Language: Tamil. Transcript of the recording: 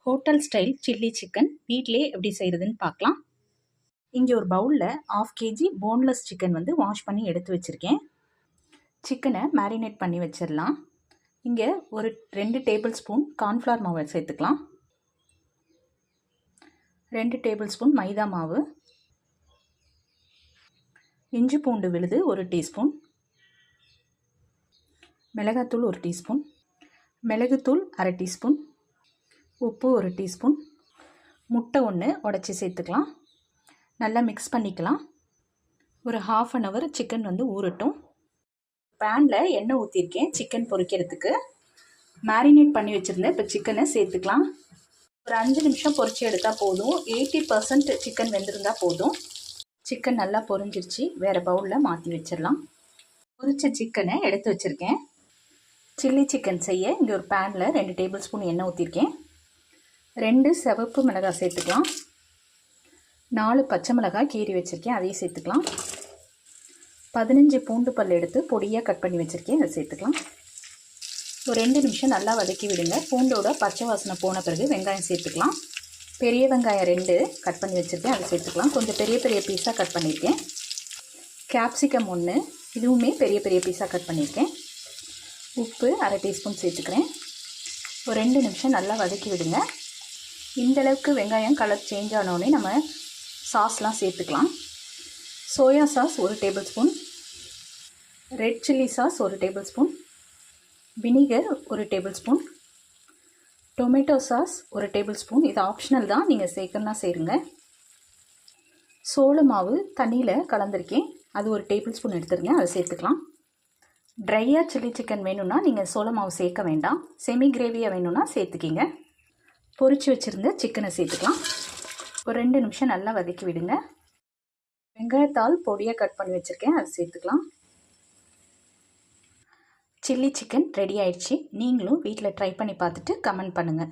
ஹோட்டல் ஸ்டைல் சில்லி சிக்கன் வீட்டிலே எப்படி செய்கிறதுன்னு பார்க்கலாம். இங்கே ஒரு பவுலில் 1/2 kg போன்லெஸ் சிக்கன் வந்து வாஷ் பண்ணி எடுத்து வச்சுருக்கேன். சிக்கனை மேரினேட் பண்ணி வச்சிடலாம். இங்கே ஒரு 2 டேபிள் ஸ்பூன் கார்ன்ஃப்ளவர் மாவு சேர்த்துக்கலாம். 2 டேபிள் ஸ்பூன் மைதா மாவு, இஞ்சி பூண்டு விழுது 1 டீஸ்பூன், மிளகாத்தூள் 1 டீஸ்பூன், மிளகுத்தூள் 1/2 டீஸ்பூன், உப்பு 1 டீஸ்பூன், முட்டை 1 உடச்சி சேர்த்துக்கலாம். நல்லா மிக்ஸ் பண்ணிக்கலாம். ஒரு 1/2 அன் ஹவர் சிக்கன் வந்து ஊறட்டும். பேனில் எண்ணெய் ஊற்றிருக்கேன் சிக்கன் பொரிக்கிறதுக்கு. மேரினேட் பண்ணி வச்சுருந்தேன். இப்போ சிக்கனை சேர்த்துக்கலாம். ஒரு 5 நிமிஷம் பொரிச்சு எடுத்தால் போதும். 80% சிக்கன் வெந்திருந்தால் போதும். சிக்கன் நல்லா பொரிஞ்சிருச்சு. வேறு பவுலில் மாற்றி வச்சிடலாம். பொரிச்ச சிக்கனை எடுத்து வச்சுருக்கேன். சில்லி சிக்கன் செய்ய இங்கே ஒரு பேனில் 2 டேபிள் ஸ்பூன் எண்ணெய் ஊற்றிருக்கேன். 2 சிவப்பு மிளகாய் சேர்த்துக்கலாம். 4 பச்சை மிளகாய் கீறி வச்சுருக்கேன், அதையும் சேர்த்துக்கலாம். 15 பூண்டு பல் எடுத்து பொடியாக கட் பண்ணி வச்சுருக்கேன், அதை சேர்த்துக்கலாம். ஒரு 2 நிமிஷம் நல்லா வதக்கி விடுங்க. பூண்டோட பச்சை வாசனை போன பிறகு வெங்காயம் சேர்த்துக்கலாம். பெரிய வெங்காயம் 2 கட் பண்ணி வச்சுருக்கேன், அதை சேர்த்துக்கலாம். கொஞ்சம் பெரிய பெரிய பீஸாக கட் பண்ணியிருக்கேன். கேப்சிகம் 1, இதுவுமே பெரிய பெரிய பீஸாக கட் பண்ணியிருக்கேன். உப்பு 1/2 டீஸ்பூன் சேர்த்துக்கிறேன். ஒரு 2 நிமிஷம் நல்லா வதக்கி விடுங்க. இந்தளவுக்கு வெங்காயம் கலர் சேஞ்ச் ஆனோடனே நம்ம சாஸ்லாம் சேர்த்துக்கலாம். Soya sauce 1 table spoon, red chilli sauce 1 table spoon, vinegar 1 table spoon, tomato sauce 1 table spoon. இது ஆப்ஷனல் தான், நீங்கள் சேர்க்கணும்னா சேருங்க. சோள மாவு தண்ணியில் கலந்துருக்கேன், அது 1 டேபிள் ஸ்பூன் எடுத்துருங்க, அதை சேர்த்துக்கலாம். ட்ரையாக சில்லி சிக்கன் வேணும்னா நீங்கள் சோள மாவு சேர்க்க வேண்டாம். செமி கிரேவியாக வேணும்னா சேர்த்துக்கிங்க. பொரிச்சு வச்சுருந்த சிக்கனை சேர்த்துக்கலாம். ஒரு 2 நிமிஷம் நல்லா வதக்கி விடுங்க. வெங்காயத்தாள் பொடியாக கட் பண்ணி வச்சுருக்கேன், அதை சேர்த்துக்கலாம். சில்லி சிக்கன் ரெடி ஆயிடுச்சு. நீங்களும் வீட்டில் ட்ரை பண்ணி பார்த்துட்டு கமெண்ட் பண்ணுங்கள்.